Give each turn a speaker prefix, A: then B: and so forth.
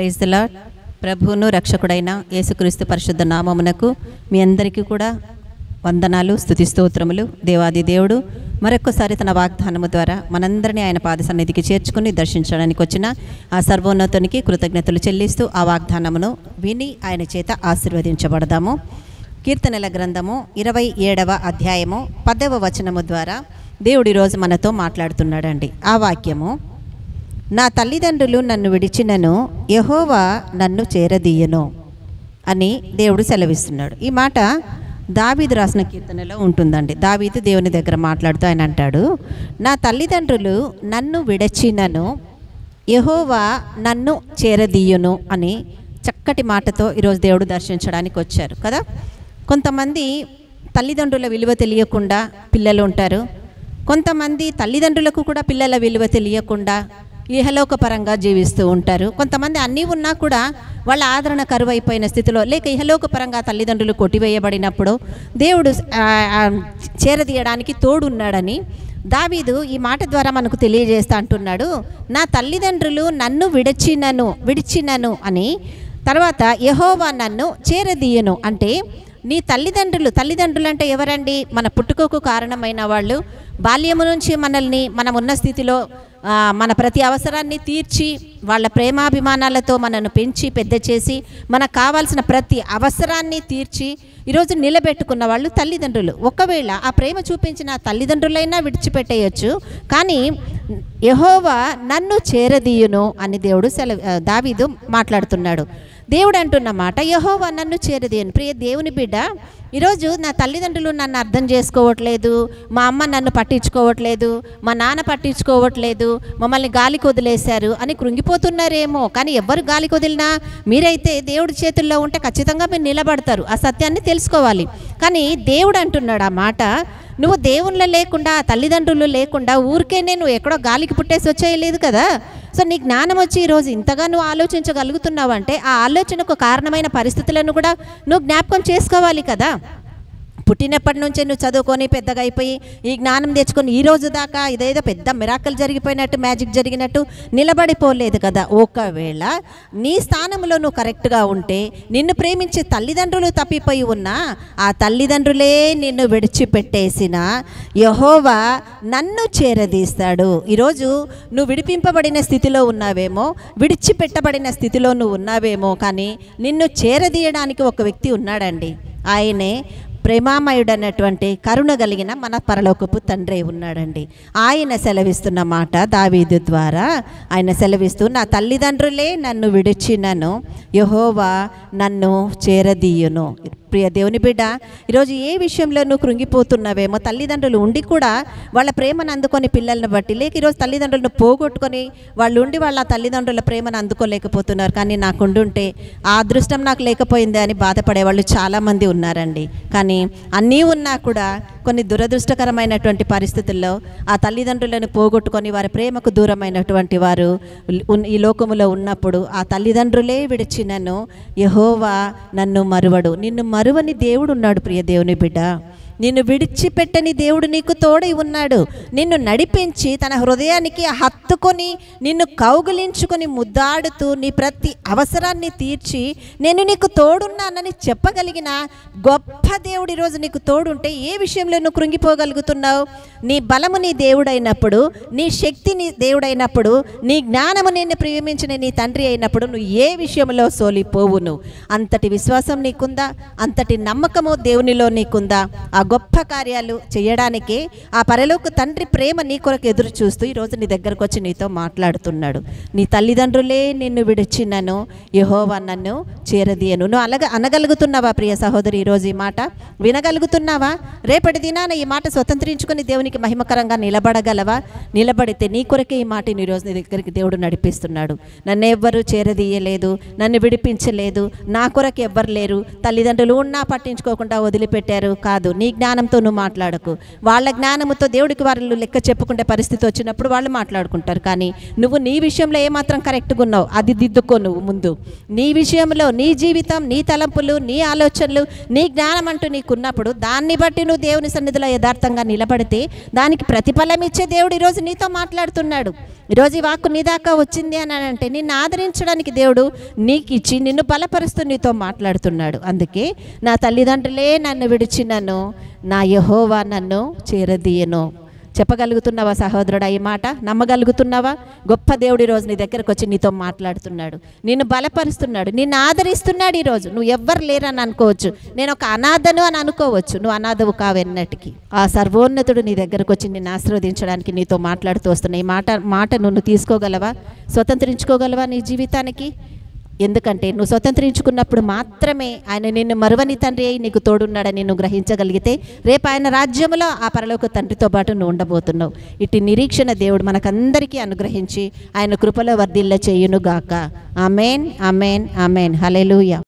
A: Praise the lord. ప్రభువును రక్షకుడైన యేసుక్రీస్తు పరిశుద్ధ నామమునకు మీ అందరికీ కూడా వందనాలు, స్తుతి స్తోత్రములు. దేవాది దేవుడు మరొక్కసారి తన వాగ్దానము ద్వారా మనందరినీ ఆయన పాద సన్నిధికి చేర్చుకుని దర్శించడానికి వచ్చిన ఆ సర్వోన్నతునికి కృతజ్ఞతలు చెల్లిస్తూ ఆ వాగ్దానమును విని ఆయన చేత ఆశీర్వదించబడదాము. కీర్తనల గ్రంథము 27వ అధ్యాయము 10వ వచనము ద్వారా దేవుడు ఈరోజు మనతో మాట్లాడుతున్నాడండి. ఆ వాక్యము, నా తల్లిదండ్రులు నన్ను విడిచినను యెహోవా నన్ను చేరదీయను అని దేవుడు సెలవిస్తున్నాడు. ఈ మాట దావీదు రాసిన కీర్తనలో ఉంటుందండి. దావీదు దేవుని దగ్గర మాట్లాడుతూ ఆయన అంటాడు, నా తల్లిదండ్రులు నన్ను విడిచినను యెహోవా నన్ను చేరదీయును అని చక్కటి మాటతో ఈరోజు దేవుడు దర్శించడానికి వచ్చారు కదా. కొంతమంది తల్లిదండ్రుల విలువ తెలియకుండా పిల్లలు ఉంటారు. కొంతమంది తల్లిదండ్రులకు కూడా పిల్లల విలువ తెలియకుండా ఇహలోకపరంగా జీవిస్తూ ఉంటారు. కొంతమంది అన్నీ ఉన్నా కూడా వాళ్ళ ఆదరణ కరువైపోయిన స్థితిలో, లేక ఇహలోకపరంగా తల్లిదండ్రులు కొట్టివేయబడినప్పుడు దేవుడు చేరదీయడానికి తోడున్నాడని దావీదు ఈ మాట ద్వారా మనకు తెలియజేస్తా అంటున్నాడు. నా తల్లిదండ్రులు నన్ను విడిచినను అని, తర్వాత యెహోవా నన్ను చేరదీయను అంటే, నీ తల్లిదండ్రులు అంటే ఎవరండి? మన పుట్టుకకు కారణమైన వాళ్ళు. బాల్యము నుంచి మనం ఉన్న స్థితిలో మన ప్రతి అవసరాన్ని తీర్చి వాళ్ళ ప్రేమాభిమానాలతో మనను పెంచి పెద్ద చేసి మనకు కావాల్సిన ప్రతి అవసరాన్ని తీర్చి ఈరోజు నిలబెట్టుకున్న వాళ్ళు తల్లిదండ్రులు. ఒకవేళ ఆ ప్రేమ చూపించిన తల్లిదండ్రులైనా విడిచిపెట్టేయచ్చు, కానీ యెహోవా నన్ను చేరదీయును అని దావీదు మాట్లాడుతున్నాడు. దేవుడు అంటున్న మాట, యెహోవా నన్ను చేరదీయను. ప్రియ దేవుని బిడ్డ, ఈరోజు నా తల్లిదండ్రులు నన్ను అర్థం చేసుకోవట్లేదు, మా అమ్మ నన్ను పట్టించుకోవట్లేదు, మా నాన్న పట్టించుకోవట్లేదు, మమ్మల్ని గాలికి వదిలేశారు అని కృంగిపోతున్నారేమో. కానీ ఎవరు గాలికి వదిలినా మీరైతే దేవుడి చేతుల్లో ఉంటే ఖచ్చితంగా మీరు నిలబడతారు. ఆ సత్యాన్ని తెలుసుకోవాలి. కానీ దేవుడు అంటున్నాడు ఆ మాట, నువ్వు దేవుళ్ళ లేకుండా, తల్లిదండ్రులు లేకుండా ఊరికే నువ్వు ఎక్కడో గాలికి పుట్టేసి వచ్చేయలేదు కదా. సో నీ జ్ఞానం వచ్చి ఈరోజు ఇంతగా నువ్వు ఆలోచించగలుగుతున్నావు అంటే ఆ ఆలోచనకు కారణమైన పరిస్థితులను కూడా నువ్వు జ్ఞాపకం చేసుకోవాలి కదా. పుట్టినప్పటి నుంచే నువ్వు చదువుకొని పెద్దగా అయిపోయి ఈ జ్ఞానం తెచ్చుకొని ఈ రోజు దాకా ఇదేదో పెద్ద మిరాకిల్ జరిగిపోయినట్టు, మ్యాజిక్ జరిగినట్టు నిలబడిపోలేదు కదా. ఒకవేళ నీ స్థానంలో నువ్వు కరెక్ట్గా ఉంటే, నిన్ను ప్రేమించే తల్లిదండ్రులు తప్పిపోయి ఉన్నా, ఆ తల్లిదండ్రులే నిన్ను విడిచిపెట్టేసిన యెహోవా నన్ను చేరదీస్తాడు. ఈరోజు నువ్వు విడిపింపబడిన స్థితిలో ఉన్నావేమో, విడిచిపెట్టబడిన స్థితిలో నువ్వు ఉన్నావేమో, కానీ నిన్ను చేరదీయడానికి ఒక వ్యక్తి ఉన్నాడండి. ఆయనే ప్రేమామయుడన్నటువంటి కరుణ కలిగిన మన పరలోకపు తండ్రి ఉన్నాడండి. ఆయన సెలవిస్తున్న మాట దావీదు ద్వారా ఆయన సెలవిస్తూ, నా తల్లిదండ్రులే నన్ను విడిచినను యెహోవా నన్ను చేరదీయును. ప్రియ దేవుని బిడ్డ, ఈరోజు ఏ విషయంలో నువ్వు కృంగిపోతున్నావేమో, తల్లిదండ్రులు ఉండి కూడా వాళ్ళ ప్రేమను అందుకొని పిల్లల్ని బట్టి, లేక ఈరోజు తల్లిదండ్రులను పోగొట్టుకొని వాళ్ళు ఉండి వాళ్ళ తల్లిదండ్రుల ప్రేమను అందుకోలేకపోతున్నారు. కానీ నాకు ఉండుంటే ఆ అదృష్టం నాకు లేకపోయింది అని బాధపడేవాళ్ళు చాలామంది ఉన్నారండి. కానీ అన్నీ ఉన్నా కూడా కొన్ని దురదృష్టకరమైనటువంటి పరిస్థితుల్లో ఆ తల్లిదండ్రులను పోగొట్టుకొని వారి ప్రేమకు దూరమైనటువంటి వారు ఈ లోకములో ఉన్నప్పుడు ఆ తల్లిదండ్రులే విడిచినను యెహోవా నన్ను మరువడు. నిన్ను మరువని దేవుడు ఉన్నాడు. ప్రియ దేవుని బిడ్డ, నిన్ను విడిచిపెట్టని దేవుడు నీకు తోడై ఉన్నాడు. నిన్ను నడిపించి తన హృదయానికి హత్తుకొని నిన్ను కౌగిలించుకొని ముద్దాడుతూ నీ ప్రతి అవసరాన్ని తీర్చి నేను నీకు తోడున్నానని చెప్పగలిగిన గొప్ప దేవుడు ఈరోజు నీకు తోడుంటే ఏ విషయంలో నువ్వు కృంగిపోగలుగుతున్నావు? నీ బలము నీ దేవుడైనప్పుడు, నీ శక్తి నీ దేవుడైనప్పుడు, నీ జ్ఞానము నిన్ను ప్రేమించిన నీ తండ్రి అయినప్పుడు నువ్వు ఏ విషయంలో సోలిపోవు? నువ్వు అంతటి విశ్వాసం నీకుందా? అంతటి నమ్మకము దేవునిలో నీకుందా? ఆ గొప్ప కార్యాలు చేయడానికి ఆ పరలోక తండ్రి ప్రేమ నీ కొరకు ఎదురు చూస్తూ ఈరోజు నీ దగ్గరకు వచ్చి నీతో మాట్లాడుతున్నాడు. నీ తల్లిదండ్రులే నిన్ను విడిచినను యెహోవా నన్ను చేరదీయను. నువ్వు అనగలుగుతున్నావా ప్రియ సహోదరి? ఈరోజు ఈ మాట వినగలుగుతున్నావా? రేపటి దినాన ఈ మాట స్వతంత్రించుకొని దేవునికి మహిమకరంగా నిలబడగలవా? నిలబడితే నీ కొరకే ఈ మాట ఈరోజు నీ దగ్గరికి దేవుడు నడిపిస్తున్నాడు. నన్ను ఎవ్వరూ చేరదీయలేదు, నన్ను విడిపించలేదు, నా కొరకు ఎవ్వరు లేరు, తల్లిదండ్రులు ఉన్నా పట్టించుకోకుండా వదిలిపెట్టారు కాదు. నీ జ్ఞానంతో నువ్వు మాట్లాడకు. వాళ్ళ జ్ఞానంతో దేవుడికి వాళ్ళు లెక్క చెప్పుకుంటే పరిస్థితి వచ్చినప్పుడు వాళ్ళు మాట్లాడుకుంటారు. కానీ నువ్వు నీ విషయంలో ఏమాత్రం కరెక్ట్గా ఉన్నావు అది దిద్దుకో. నువ్వు ముందు నీ విషయంలో, నీ జీవితం, నీ తలంపులు, నీ ఆలోచనలు, నీ జ్ఞానం అంటూ నీకున్నప్పుడు దాన్ని బట్టి నువ్వు దేవుని సన్నిధిలో యథార్థంగా నిలబడితే దానికి ప్రతిఫలం ఇచ్చే దేవుడు ఈరోజు నీతో మాట్లాడుతున్నాడు. ఈరోజు ఈ వాక్కు నీ దాకా వచ్చింది అని అంటే నిన్ను ఆదరించడానికి దేవుడు నీకు ఇచ్చి నిన్ను బలపరుస్తూ నీతో మాట్లాడుతున్నాడు. అందుకే నా తల్లిదండ్రులే నన్ను విడిచినను, నా యెహోవా నన్ను చేరదీయను. చెప్పగలుగుతున్నావా సహోదరుడా ఈ మాట? నమ్మగలుగుతున్నావా? గొప్ప దేవుడు ఈరోజు నీ దగ్గరకు వచ్చి నీతో మాట్లాడుతున్నాడు, నిన్ను బలపరుస్తున్నాడు, నిన్ను ఆదరిస్తున్నాడు. ఈరోజు నువ్వు ఎవ్వరు లేరని అనుకోవచ్చు, నేను ఒక అనాథను అని అనుకోవచ్చు. నువ్వు అనాథవు కావెన్నటికి. ఆ సర్వోన్నతుడు నీ దగ్గరకు వచ్చి నిన్ను ఆశీర్వదించడానికి నీతో మాట్లాడుతూ వస్తున్నా. ఈ మాట నువ్వు తీసుకోగలవా? స్వతంత్రించుకోగలవా నీ జీవితానికి? ఎందుకంటే నువ్వు స్వతంత్రించుకున్నప్పుడు మాత్రమే ఆయన నిన్ను మరువని తండ్రి అయి నీకు తోడున్నాడని నువ్వు గ్రహించగలిగితే రేపు ఆయన రాజ్యంలో ఆ పరలోక తండ్రితో పాటు నువ్వు ఉండబోతున్నావు. ఇటు నిరీక్షణ దేవుడు మనకందరికీ అనుగ్రహించి ఆయన కృపలో వర్ధిల్ల చేయునుగాక. ఆమేన్, ఆమేన్, ఆమేన్. హల్లెలూయా.